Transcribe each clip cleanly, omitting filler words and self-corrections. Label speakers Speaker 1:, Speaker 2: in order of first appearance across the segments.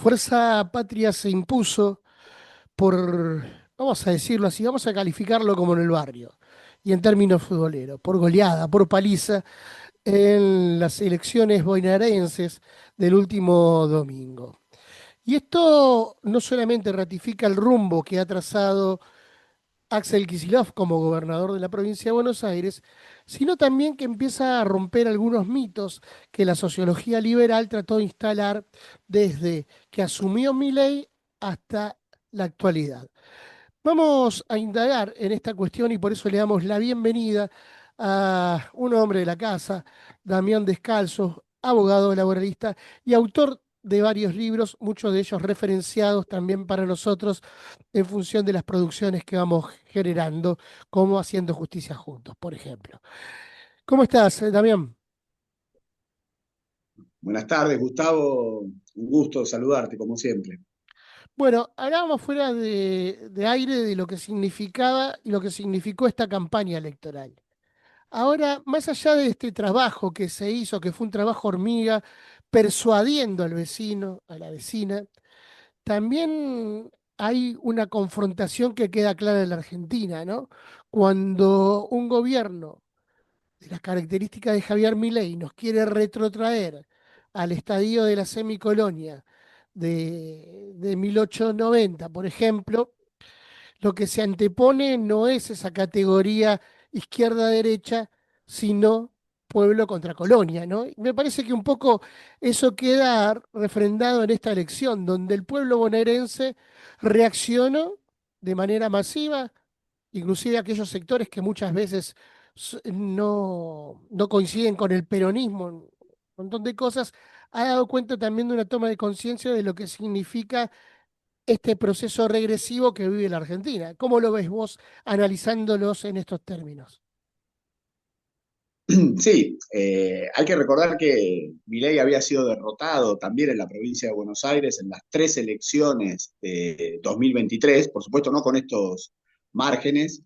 Speaker 1: Fuerza Patria se impuso por, vamos a decirlo así, vamos a calificarlo como en el barrio y en términos futboleros, por goleada, por paliza en las elecciones bonaerenses del último domingo. Y esto no solamente ratifica el rumbo que ha trazado Axel Kicillof como gobernador de la provincia de Buenos Aires, sino también que empieza a romper algunos mitos que la sociología liberal trató de instalar desde que asumió Milei hasta la actualidad. Vamos a indagar en esta cuestión y por eso le damos la bienvenida a un hombre de la casa, Damián Descalzos, abogado laboralista y autor de varios libros, muchos de ellos referenciados también para nosotros en función de las producciones que vamos generando, como Haciendo Justicia Juntos, por ejemplo. ¿Cómo estás, Damián?
Speaker 2: Buenas tardes, Gustavo. Un gusto saludarte, como siempre.
Speaker 1: Bueno, hablábamos fuera de aire de lo que significaba y lo que significó esta campaña electoral. Ahora, más allá de este trabajo que se hizo, que fue un trabajo hormiga, persuadiendo al vecino, a la vecina, también hay una confrontación que queda clara en la Argentina, ¿no? Cuando un gobierno de las características de Javier Milei nos quiere retrotraer al estadio de la semicolonia de 1890, por ejemplo, lo que se antepone no es esa categoría izquierda-derecha, sino pueblo contra colonia, ¿no? Y me parece que un poco eso queda refrendado en esta elección, donde el pueblo bonaerense reaccionó de manera masiva, inclusive aquellos sectores que muchas veces no coinciden con el peronismo, un montón de cosas, ha dado cuenta también de una toma de conciencia de lo que significa este proceso regresivo que vive la Argentina. ¿Cómo lo ves vos analizándolos en estos términos?
Speaker 2: Sí, hay que recordar que Milei había sido derrotado también en la provincia de Buenos Aires en las tres elecciones de 2023, por supuesto no con estos márgenes,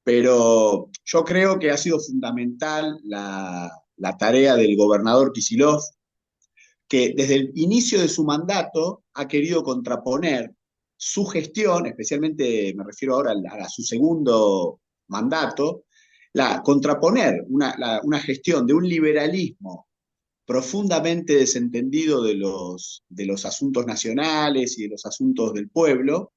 Speaker 2: pero yo creo que ha sido fundamental la tarea del gobernador Kicillof, que desde el inicio de su mandato ha querido contraponer su gestión, especialmente me refiero ahora a su segundo mandato, contraponer una gestión de un liberalismo profundamente desentendido de los asuntos nacionales y de los asuntos del pueblo,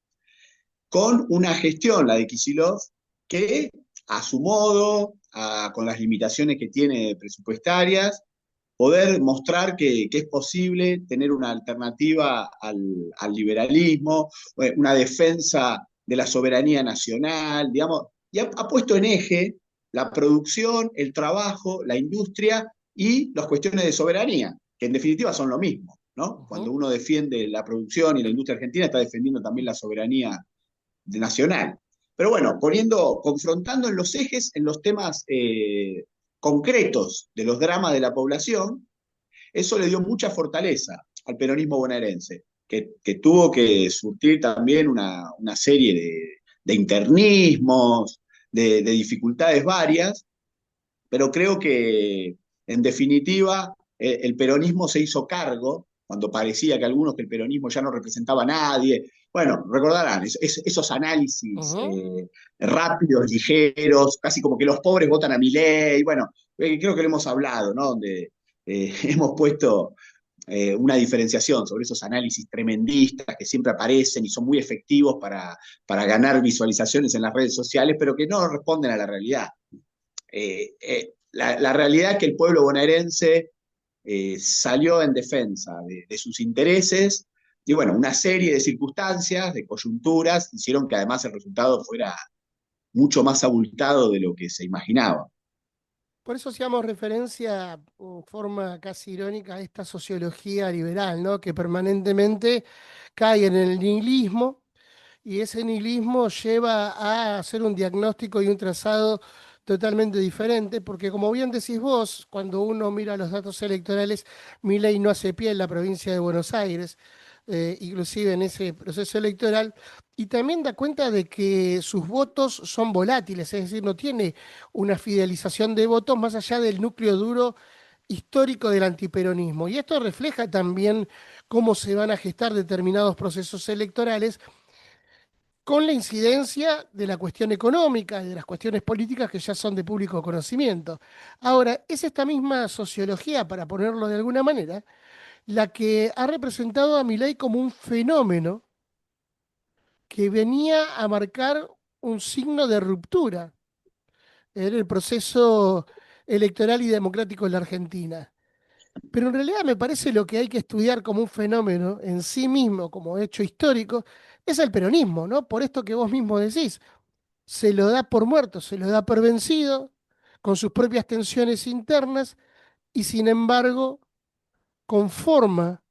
Speaker 2: con una gestión, la de Kicillof, que a su modo, con las limitaciones que tiene presupuestarias, poder mostrar que es posible tener una alternativa al liberalismo, una defensa de la soberanía nacional, digamos, y ha puesto en eje la producción, el trabajo, la industria y las cuestiones de soberanía, que en definitiva son lo mismo, ¿no? Cuando
Speaker 1: Ujú.
Speaker 2: uno defiende la producción y la industria argentina, está defendiendo también la soberanía nacional. Pero bueno, confrontando en los ejes, en los temas concretos de los dramas de la población, eso le dio mucha fortaleza al peronismo bonaerense, que tuvo que surtir también una serie de internismos, de dificultades varias, pero creo que en definitiva el peronismo se hizo cargo cuando parecía que algunos que el peronismo ya no representaba a nadie. Bueno, recordarán esos análisis
Speaker 1: Ujú.
Speaker 2: rápidos, ligeros, casi como que los pobres votan a Milei. Bueno, creo que lo hemos hablado, ¿no? Donde hemos puesto una diferenciación sobre esos análisis tremendistas que siempre aparecen y son muy efectivos ganar visualizaciones en las redes sociales, pero que no responden a la realidad. La realidad es que el pueblo bonaerense salió en defensa de sus intereses y bueno, una serie de circunstancias, de coyunturas, hicieron que además el resultado fuera mucho más abultado de lo que se imaginaba.
Speaker 1: Por eso hacíamos referencia en forma casi irónica a esta sociología liberal, ¿no? Que permanentemente cae en el nihilismo y ese nihilismo lleva a hacer un diagnóstico y un trazado totalmente diferente, porque como bien decís vos, cuando uno mira los datos electorales, Milei no hace pie en la provincia de Buenos Aires, inclusive en ese proceso electoral, y también da cuenta de que sus votos son volátiles, es decir, no tiene una fidelización de votos más allá del núcleo duro histórico del antiperonismo. Y esto refleja también cómo se van a gestar determinados procesos electorales, con la incidencia de la cuestión económica y de las cuestiones políticas que ya son de público conocimiento. Ahora, es esta misma sociología, para ponerlo de alguna manera, la que ha representado a Milei como un fenómeno que venía a marcar un signo de ruptura en el proceso electoral y democrático en la Argentina. Pero en realidad me parece lo que hay que estudiar como un fenómeno en sí mismo, como hecho histórico, es el peronismo, ¿no? Por esto que vos mismo decís, se lo da por muerto, se lo da por vencido, con sus propias tensiones internas, y sin embargo conforma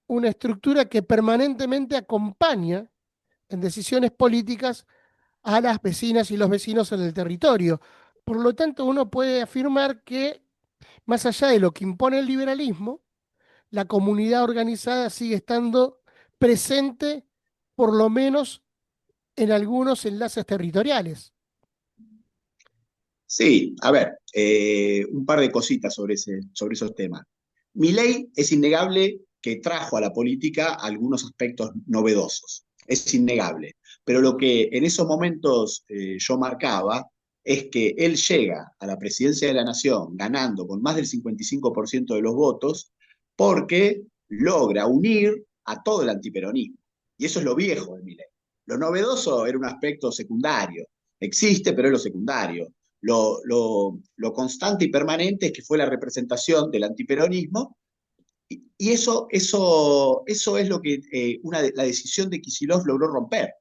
Speaker 1: una estructura que permanentemente acompaña en decisiones políticas a las vecinas y los vecinos en el territorio. Por lo tanto, uno puede afirmar que, más allá de lo que impone el liberalismo, la comunidad organizada sigue estando presente, por lo menos en algunos enlaces territoriales.
Speaker 2: Sí, a ver, un par de cositas sobre esos temas. Milei es innegable que trajo a la política algunos aspectos novedosos, es innegable. Pero lo que en esos momentos yo marcaba es que él llega a la presidencia de la Nación ganando con más del 55% de los votos porque logra unir a todo el antiperonismo. Y eso es lo viejo de Milei. Lo novedoso era un aspecto secundario. Existe, pero es lo secundario. Lo constante y permanente es que fue la representación del antiperonismo y eso es lo que la decisión de Kicillof logró romper.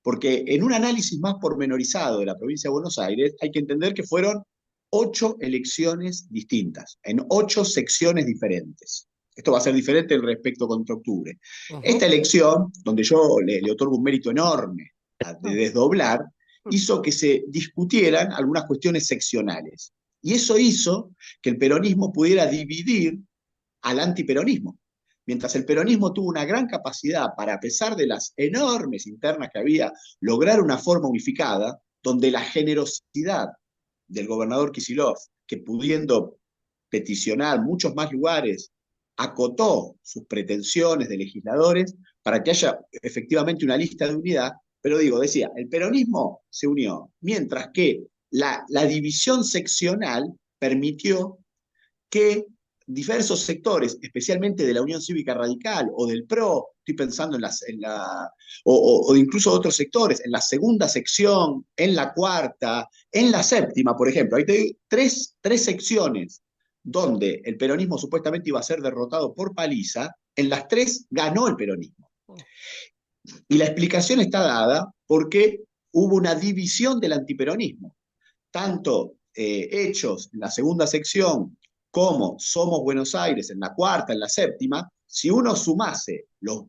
Speaker 2: Porque en un análisis más pormenorizado de la provincia de Buenos Aires hay que entender que fueron 8 elecciones distintas, en 8 secciones diferentes. Esto va a ser diferente respecto contra octubre.
Speaker 1: Ujú.
Speaker 2: Esta elección, donde yo le otorgo un mérito enorme de desdoblar, hizo que se discutieran algunas cuestiones seccionales. Y eso hizo que el peronismo pudiera dividir al antiperonismo. Mientras el peronismo tuvo una gran capacidad para, a pesar de las enormes internas que había, lograr una forma unificada, donde la generosidad del gobernador Kicillof, que pudiendo peticionar muchos más lugares, acotó sus pretensiones de legisladores para que haya efectivamente una lista de unidad, pero digo, decía, el peronismo se unió, mientras que la división seccional permitió que diversos sectores, especialmente de la Unión Cívica Radical o del PRO, estoy pensando o incluso otros sectores, en la segunda sección, en la cuarta, en la séptima, por ejemplo. Hay tres secciones donde el peronismo supuestamente iba a ser derrotado por paliza, en las tres ganó el peronismo. Y la explicación está dada porque hubo una división del antiperonismo tanto hechos en la segunda sección como Somos Buenos Aires en la cuarta, en la séptima, si uno sumase los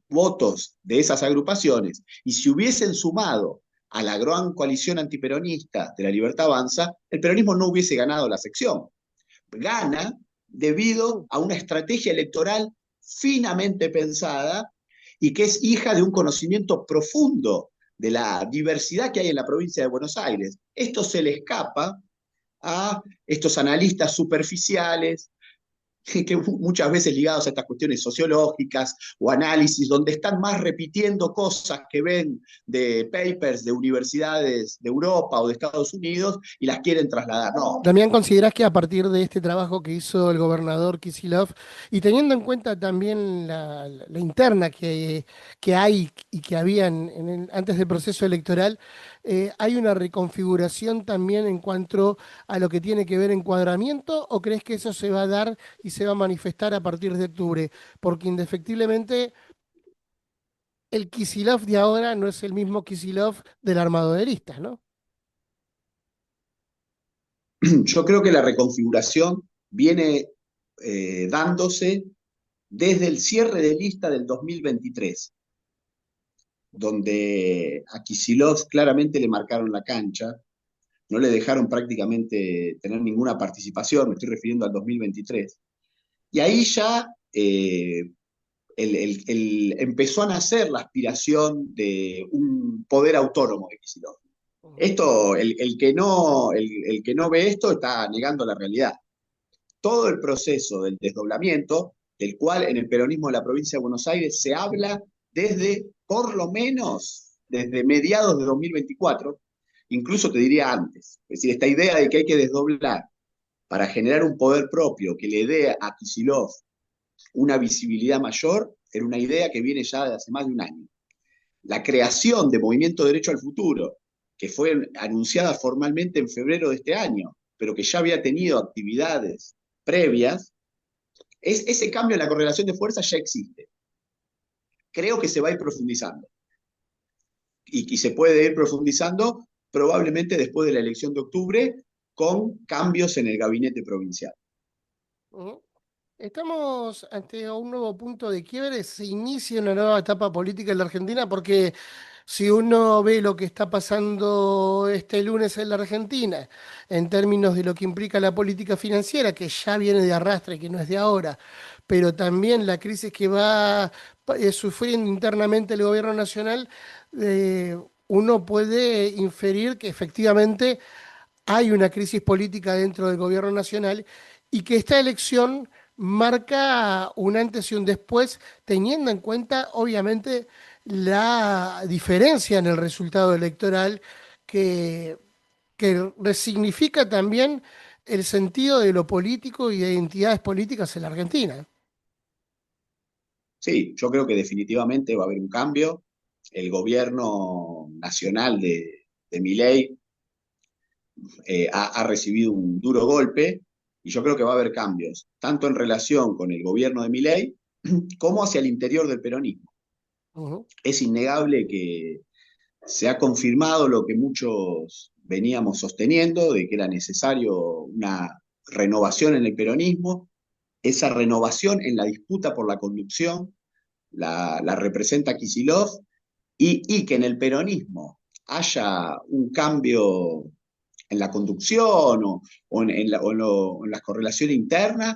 Speaker 2: votos de esas agrupaciones y si hubiesen sumado a la gran coalición antiperonista de la Libertad Avanza, el peronismo no hubiese ganado la sección. Gana debido a una estrategia electoral finamente pensada y que es hija de un conocimiento profundo de la diversidad que hay en la provincia de Buenos Aires. Esto se le escapa a estos analistas superficiales que muchas veces ligados a estas cuestiones sociológicas o análisis, donde están más repitiendo cosas que ven de papers de universidades de Europa o de Estados Unidos y las quieren trasladar. No,
Speaker 1: Damián, ¿considerás que a partir de este trabajo que hizo el gobernador Kicillof, y teniendo en cuenta también la interna que hay y que había antes del proceso electoral, hay una reconfiguración también en cuanto a lo que tiene que ver encuadramiento, o crees que eso se va a dar y se va a manifestar a partir de octubre? Porque indefectiblemente el Kicillof de ahora no es el mismo Kicillof del armado de listas, ¿no?
Speaker 2: yo creo que la reconfiguración viene dándose desde el cierre de lista del 2023, donde a Kicillof claramente le marcaron la cancha, no le dejaron prácticamente tener ninguna participación, me estoy refiriendo al 2023. Y ahí ya empezó a nacer la aspiración de un poder autónomo de Kicillof. Esto, el que no ve esto está negando la realidad. Todo el proceso del desdoblamiento del cual en el peronismo de la provincia de Buenos Aires se habla desde, por lo menos, desde mediados de 2024, incluso te diría antes. Es decir, esta idea de que hay que desdoblar para generar un poder propio que le dé a Kicillof una visibilidad mayor, era una idea que viene ya de hace más de un año. La creación de Movimiento Derecho al Futuro, que fue anunciada formalmente en febrero de este año, pero que ya había tenido actividades previas, ese cambio en la correlación de fuerzas ya existe. Creo que se va a ir profundizando y se puede ir profundizando probablemente después de la elección de octubre con cambios en el gabinete provincial.
Speaker 1: Ujú. Estamos ante un nuevo punto de quiebre, se inicia una nueva etapa política en la Argentina porque si uno ve lo que está pasando este lunes en la Argentina, en términos de lo que implica la política financiera, que ya viene de arrastre, que no es de ahora, pero también la crisis que va sufriendo internamente el gobierno nacional, eh, uno puede inferir que efectivamente hay una crisis política dentro del gobierno nacional y que esta elección marca un antes y un después, teniendo en cuenta, obviamente, la diferencia en el resultado electoral que, que resignifica también el sentido de lo político y de identidades políticas en la Argentina.
Speaker 2: Sí, yo creo que definitivamente va a haber un cambio. El gobierno nacional de Milei ha recibido un duro golpe y yo creo que va a haber cambios, tanto en relación con el gobierno de Milei como hacia el interior del peronismo.
Speaker 1: Ujú.
Speaker 2: Es innegable que se ha confirmado lo que muchos veníamos sosteniendo, de que era necesario una renovación en el peronismo. Esa renovación en la disputa por la conducción la representa Kicillof y que en el peronismo haya un cambio en la conducción o en las correlaciones internas,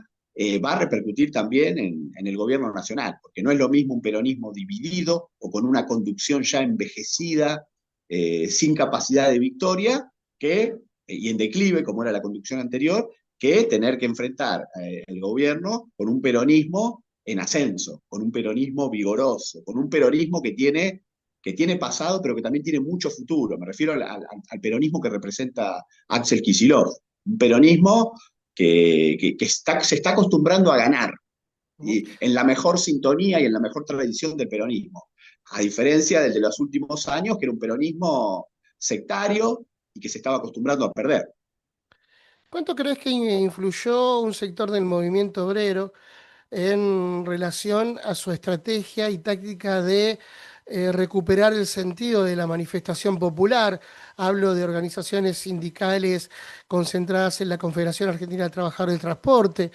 Speaker 2: va a repercutir también en el gobierno nacional, porque no es lo mismo un peronismo dividido o con una conducción ya envejecida, sin capacidad de victoria, y en declive, como era la conducción anterior, que tener que enfrentar el gobierno con un peronismo en ascenso, con un peronismo vigoroso, con un peronismo que tiene pasado, pero que también tiene mucho futuro. Me refiero al peronismo que representa Axel Kicillof, un peronismo que se está acostumbrando a ganar
Speaker 1: Ujú.
Speaker 2: y en la mejor sintonía y en la mejor tradición del peronismo, a diferencia del de los últimos años, que era un peronismo sectario y que se estaba acostumbrando a perder.
Speaker 1: ¿Cuánto crees que influyó un sector del movimiento obrero en relación a su estrategia y táctica de recuperar el sentido de la manifestación popular? Hablo de organizaciones sindicales concentradas en la Confederación Argentina de Trabajadores del Transporte,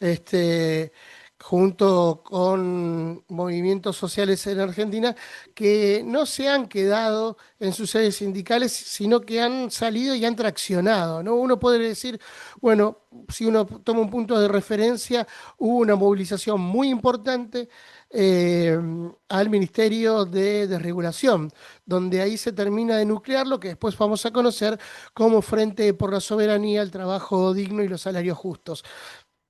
Speaker 1: este, junto con movimientos sociales en Argentina, que no se han quedado en sus sedes sindicales, sino que han salido y han traccionado, ¿no? Uno puede decir, bueno, si uno toma un punto de referencia, hubo una movilización muy importante eh, al Ministerio de Desregulación, donde ahí se termina de nuclear lo que después vamos a conocer como Frente por la Soberanía, el Trabajo Digno y los Salarios Justos.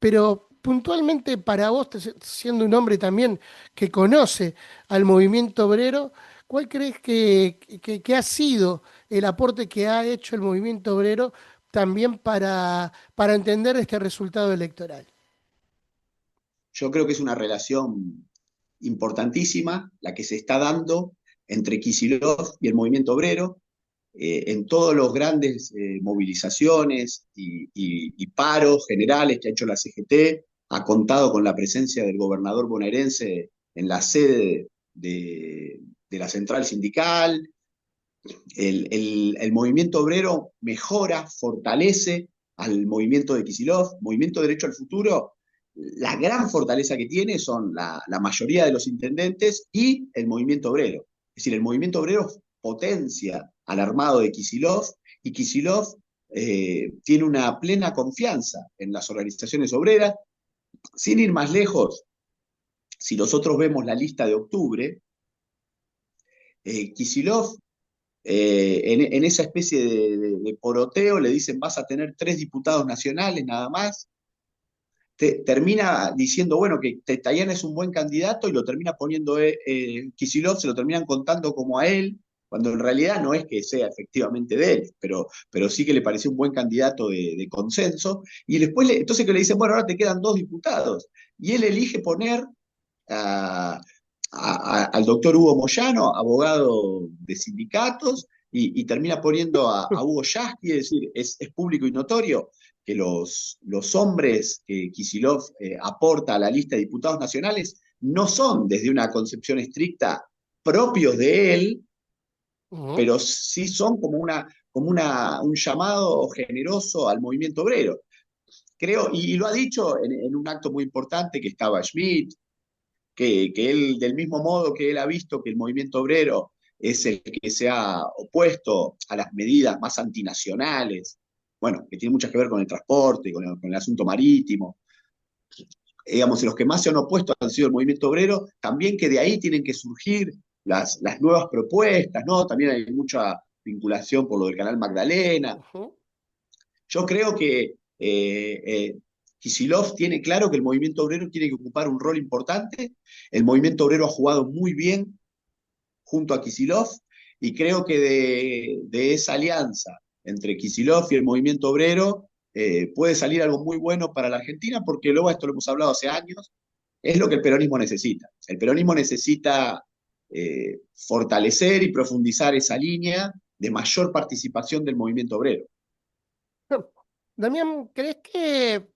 Speaker 1: Pero puntualmente para vos, siendo un hombre también que conoce al movimiento obrero, ¿cuál crees que ha sido el aporte que ha hecho el movimiento obrero también para entender este resultado electoral?
Speaker 2: Yo creo que es una relación importantísima la que se está dando entre Kicillof y el movimiento obrero. En todos los grandes movilizaciones y paros generales que ha hecho la CGT, ha contado con la presencia del gobernador bonaerense en la sede de la central sindical. El movimiento obrero mejora, fortalece al movimiento de Kicillof, movimiento Derecho al Futuro. La gran fortaleza que tiene son la mayoría de los intendentes y el movimiento obrero. Es decir, el movimiento obrero potencia al armado de Kicillof y Kicillof tiene una plena confianza en las organizaciones obreras. Sin ir más lejos, si nosotros vemos la lista de octubre, Kicillof en esa especie de poroteo le dicen vas a tener 3 diputados nacionales nada más, termina diciendo, bueno, que Tayana es un buen candidato y lo termina poniendo Kicillof, se lo terminan contando como a él, cuando en realidad no es que sea efectivamente de él, pero sí que le pareció un buen candidato de consenso. Y después, entonces que le dicen, bueno, ahora te quedan 2 diputados. Y él elige poner a, al doctor Hugo Moyano, abogado de sindicatos, y termina poniendo a Hugo Yasky, es decir, es público y notorio que los hombres que Kicillof aporta a la lista de diputados nacionales no son, desde una concepción estricta, propios de él,
Speaker 1: Ujú,
Speaker 2: pero sí son un llamado generoso al movimiento obrero. Creo, y lo ha dicho en un acto muy importante que estaba Schmidt, que él, del mismo modo que él ha visto que el movimiento obrero es el que se ha opuesto a las medidas más antinacionales, bueno, que tiene mucho que ver con el transporte, con el asunto marítimo, digamos, los que más se han opuesto han sido el movimiento obrero, también que de ahí tienen que surgir las nuevas propuestas, ¿no? También hay mucha vinculación por lo del canal Magdalena.
Speaker 1: ujú.
Speaker 2: Yo creo que Kicillof tiene claro que el movimiento obrero tiene que ocupar un rol importante. El movimiento obrero ha jugado muy bien junto a Kicillof y creo que de esa alianza entre Kicillof y el movimiento obrero puede salir algo muy bueno para la Argentina, porque luego esto lo hemos hablado hace años, es lo que el peronismo necesita. El peronismo necesita fortalecer y profundizar esa línea de mayor participación del movimiento obrero.
Speaker 1: Damián, ¿crees que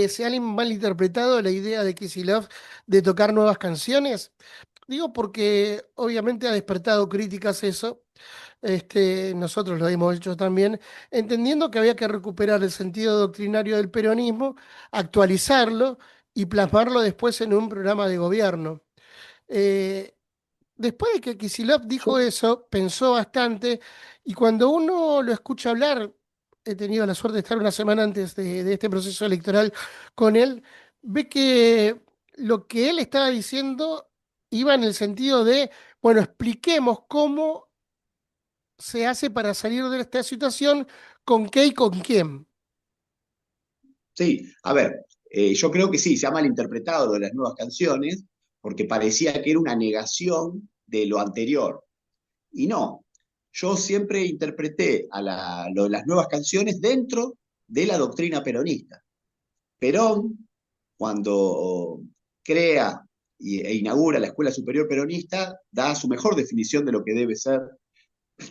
Speaker 1: se ha malinterpretado la idea de Kicillof de tocar nuevas canciones? Digo porque obviamente ha despertado críticas eso. Nosotros lo hemos hecho también, entendiendo que había que recuperar el sentido doctrinario del peronismo, actualizarlo y plasmarlo después en un programa de gobierno. Eh, Después de que Kicillof dijo
Speaker 2: Yo,
Speaker 1: eso, pensó bastante y cuando uno lo escucha hablar, he tenido la suerte de estar una semana antes de este proceso electoral con él, ve que lo que él estaba diciendo iba en el sentido de, bueno, expliquemos cómo se hace para salir de esta situación, con qué y con quién.
Speaker 2: sí, a ver, yo creo que sí, se ha malinterpretado lo de las nuevas canciones, porque parecía que era una negación de lo anterior. Y no, yo siempre interpreté lo de las nuevas canciones dentro de la doctrina peronista. Perón, cuando crea e inaugura la Escuela Superior Peronista, da su mejor definición de lo que debe ser,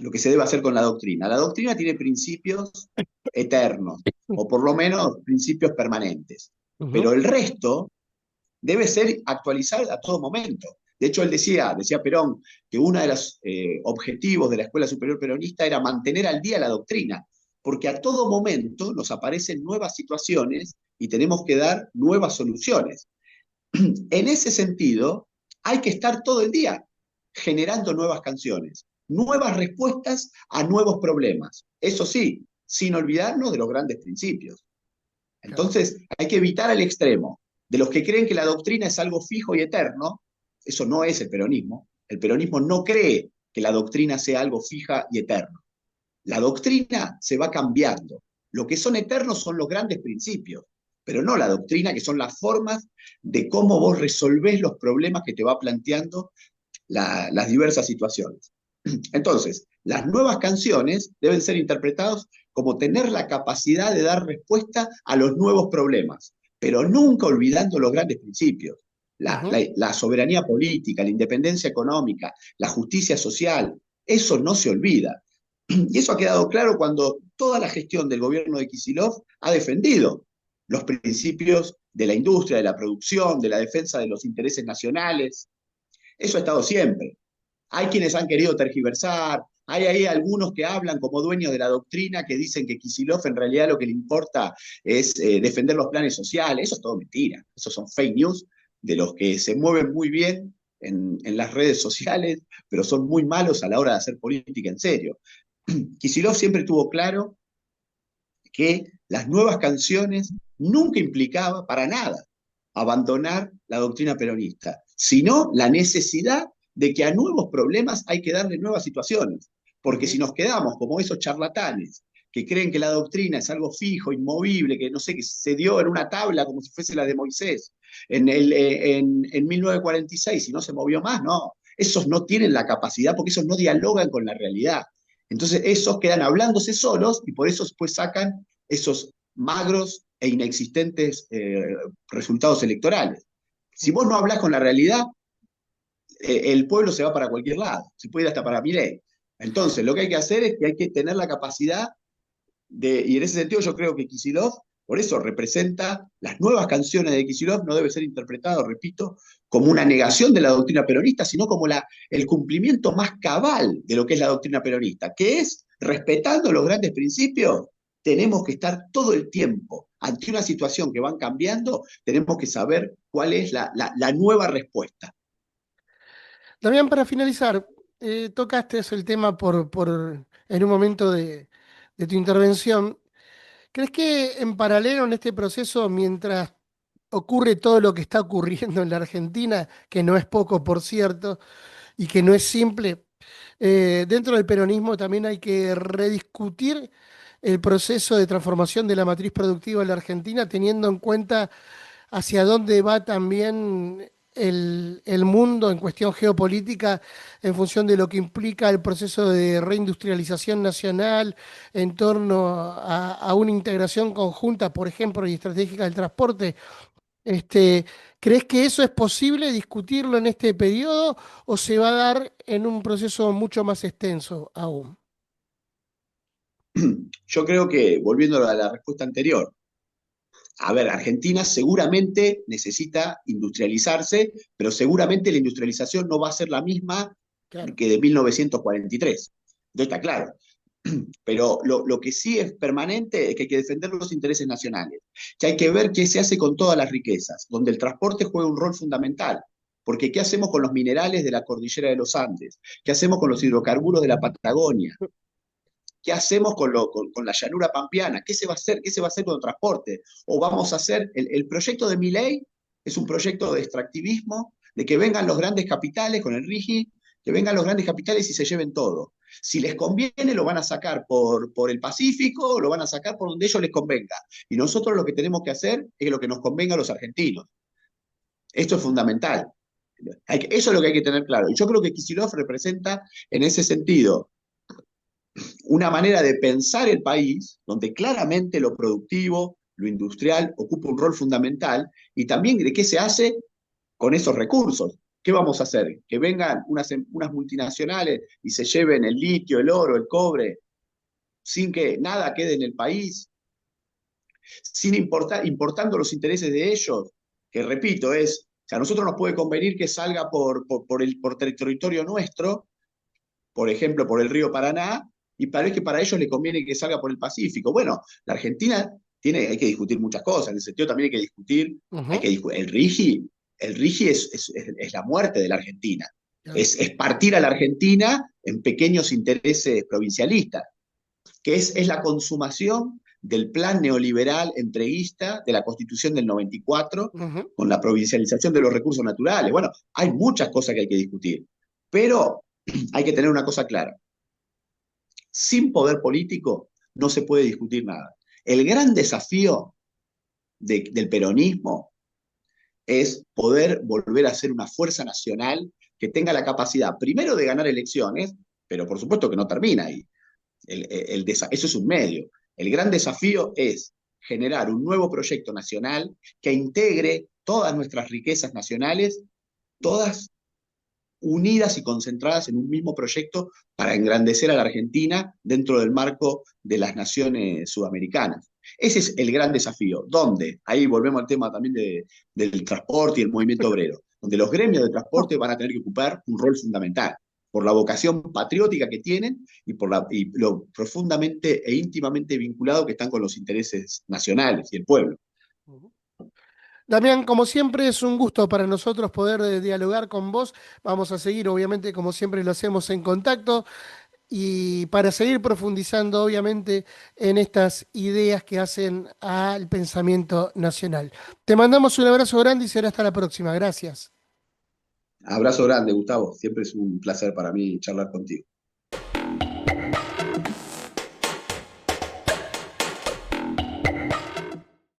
Speaker 2: lo que se debe hacer con la doctrina. La doctrina tiene principios eternos, o por lo menos principios permanentes, pero
Speaker 1: Ujú,
Speaker 2: el resto debe ser actualizado a todo momento. De hecho, él decía Perón, que uno de los objetivos de la Escuela Superior Peronista era mantener al día la doctrina, porque a todo momento nos aparecen nuevas situaciones y tenemos que dar nuevas soluciones. En ese sentido, hay que estar todo el día generando nuevas canciones, nuevas respuestas a nuevos problemas. Eso sí, sin olvidarnos de los grandes principios.
Speaker 1: claro.
Speaker 2: Entonces, hay que evitar el extremo de los que creen que la doctrina es algo fijo y eterno. Eso no es el peronismo. El peronismo no cree que la doctrina sea algo fija y eterno. La doctrina se va cambiando. Lo que son eternos son los grandes principios, pero no la doctrina, que son las formas de cómo vos resolvés los problemas que te va planteando las diversas situaciones. Entonces, las nuevas canciones deben ser interpretadas como tener la capacidad de dar respuesta a los nuevos problemas, pero nunca olvidando los grandes principios.
Speaker 1: Ujú,
Speaker 2: La soberanía política, la independencia económica, la justicia social, eso no se olvida. Y eso ha quedado claro cuando toda la gestión del gobierno de Kicillof ha defendido los principios de la industria, de la producción, de la defensa de los intereses nacionales. Eso ha estado siempre. Hay quienes han querido tergiversar, hay ahí algunos que hablan como dueños de la doctrina que dicen que Kicillof en realidad lo que le importa es defender los planes sociales. Eso es todo mentira. Esos son fake news de los que se mueven muy bien en las redes sociales, pero son muy malos a la hora de hacer política en serio. Kicillof siempre tuvo claro que las nuevas canciones nunca implicaba para nada abandonar la doctrina peronista, sino la necesidad de que a nuevos problemas hay que darle nuevas situaciones. Porque si
Speaker 1: ujú.
Speaker 2: nos quedamos como esos charlatanes que creen que la doctrina es algo fijo, inmovible, que no sé, que se dio en una tabla como si fuese la de Moisés en 1946 y no se movió más, no. Esos no tienen la capacidad porque esos no dialogan con la realidad. Entonces esos quedan hablándose solos y por eso después sacan esos magros e inexistentes resultados electorales. Si vos no hablas con la realidad, el pueblo se va para cualquier lado, se puede ir hasta para Milei. Entonces, lo que hay que hacer es que hay que tener la capacidad y en ese sentido yo creo que Kicillof, por eso representa las nuevas canciones de Kicillof, no debe ser interpretado, repito, como una negación de la doctrina peronista, sino como el cumplimiento más cabal de lo que es la doctrina peronista, que es, respetando los grandes principios, tenemos que estar todo el tiempo ante una situación que van cambiando, tenemos que saber cuál es la nueva respuesta.
Speaker 1: También para finalizar, tocaste el tema en un momento de tu intervención. ¿Crees que en paralelo en este proceso, mientras ocurre todo lo que está ocurriendo en la Argentina, que no es poco, por cierto, y que no es simple, dentro del peronismo también hay que rediscutir el proceso de transformación de la matriz productiva de la Argentina, teniendo en cuenta hacia dónde va también el mundo en cuestión geopolítica en función de lo que implica el proceso de reindustrialización nacional en torno a una integración conjunta, por ejemplo, y estratégica del transporte? Este, ¿Crees que eso es posible discutirlo en este periodo o se va a dar en un proceso mucho más extenso aún?
Speaker 2: Yo creo que, volviendo a la respuesta anterior, a ver, Argentina seguramente necesita industrializarse, pero seguramente la industrialización no va a ser la misma
Speaker 1: Claro.
Speaker 2: que de 1943. Entonces está claro. Pero lo que sí es permanente es que hay que defender los intereses nacionales, que hay que ver qué se hace con todas las riquezas, donde el transporte juega un rol fundamental. Porque ¿qué hacemos con los minerales de la cordillera de los Andes? ¿Qué hacemos con los hidrocarburos de la Patagonia? ¿Qué hacemos con la llanura pampeana? ¿Qué se va a hacer? ¿Qué se va a hacer con el transporte? ¿O vamos a hacer, el proyecto de Milei es un proyecto de extractivismo, de que vengan los grandes capitales con el RIGI, que vengan los grandes capitales y se lleven todo. Si les conviene, lo van a sacar por el Pacífico, lo van a sacar por donde ellos les convenga. Y nosotros lo que tenemos que hacer es lo que nos convenga a los argentinos. Esto es fundamental. Eso es lo que hay que tener claro. Y yo creo que Kicillof representa en ese sentido una manera de pensar el país donde claramente lo productivo, lo industrial ocupa un rol fundamental y también de qué se hace con esos recursos. ¿Qué vamos a hacer? ¿Que vengan unas multinacionales y se lleven el litio, el oro, el cobre, sin que nada quede en el país, sin importando los intereses de ellos? Que repito, a nosotros nos puede convenir que salga por territorio nuestro, por ejemplo, por el río Paraná, y parece que para ellos les conviene que salga por el Pacífico. Bueno, la Argentina hay que discutir muchas cosas, en ese sentido también
Speaker 1: Ujú.
Speaker 2: el RIGI es la muerte de la Argentina,
Speaker 1: Claro.
Speaker 2: es partir a la Argentina en pequeños intereses provincialistas, que es la consumación del plan neoliberal entreguista de la Constitución del 94
Speaker 1: Ujú.
Speaker 2: con la provincialización de los recursos naturales. Bueno, hay muchas cosas que hay que discutir, pero hay que tener una cosa clara. Sin poder político no se puede discutir nada. El gran desafío del peronismo es poder volver a ser una fuerza nacional que tenga la capacidad, primero, de ganar elecciones, pero por supuesto que no termina ahí. Eso es un medio. El gran desafío es generar un nuevo proyecto nacional que integre todas nuestras riquezas nacionales, todas unidas y concentradas en un mismo proyecto para engrandecer a la Argentina dentro del marco de las naciones sudamericanas. Ese es el gran desafío, donde, ahí volvemos al tema también del transporte y el movimiento obrero, donde los gremios de transporte van a tener que ocupar un rol fundamental por la vocación patriótica que tienen y lo profundamente e íntimamente vinculado que están con los intereses nacionales y el pueblo.
Speaker 1: Ujú. Damián, como siempre, es un gusto para nosotros poder dialogar con vos. Vamos a seguir, obviamente, como siempre lo hacemos en contacto y para seguir profundizando, obviamente, en estas ideas que hacen al pensamiento nacional. Te mandamos un abrazo grande y será hasta la próxima. Gracias.
Speaker 2: Abrazo grande, Gustavo. Siempre es un placer para mí charlar contigo.